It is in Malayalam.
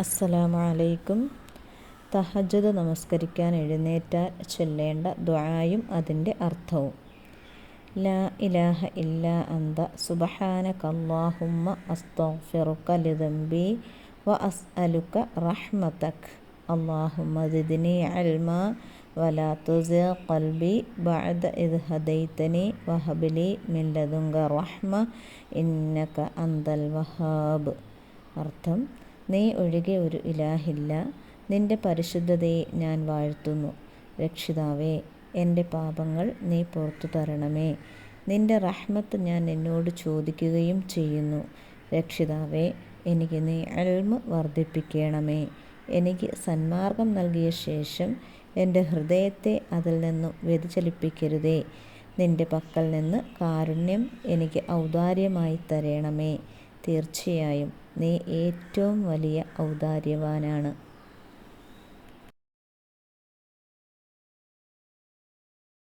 അസ്സലാമു അലൈക്കും. തഹജ്ജുദ് നമസ്കരിക്കാൻ എഴുന്നേറ്റാൽ ചൊല്ലേണ്ട ദുആയും അതിൻ്റെ അർത്ഥവും. ലാ ഇലാഹ ഇല്ലാ അന്ത സുബ്ഹാനക അല്ലാഹുമ്മ അസ്തഗ്ഫിറുക ലിദംബി വ അസ്അലുക റഹ്മതക അല്ലാഹുമ്മ സിദ്നി ഇൽമാ വലാ തുസിഗ് ഖൽബി ബഅദ ഇദ് ഹദൈതനി വഹബ് ലി മിൻ ലദുൻക റഹ്മ ഇന്നക അന്തൽ വഹാബ്. അർത്ഥം: നീ ഒഴികെ ഒരു ഇലാഹില്ല. നിന്റെ പരിശുദ്ധതയെ ഞാൻ വാഴ്ത്തുന്നു. രക്ഷിതാവേ, എൻ്റെ പാപങ്ങൾ നീ പുറത്തു തരണമേ. നിന്റെ റഹ്മത്ത് ഞാൻ നിന്നോട് ചോദിക്കുകയും ചെയ്യുന്നു. രക്ഷിതാവേ, എനിക്ക് നീ ഇൽമ് വർദ്ധിപ്പിക്കണമേ. എനിക്ക് സന്മാർഗം നൽകിയ ശേഷം എൻ്റെ ഹൃദയത്തെ അതിൽ നിന്നും വ്യതിചലിപ്പിക്കരുതേ. നിന്റെ പക്കൽ നിന്ന് കാരുണ്യം എനിക്ക് ഔദാര്യമായി തരണമേ. തീർച്ചയായും നീ ഏറ്റവും വലിയ ഔദാര്യവാനാണ്.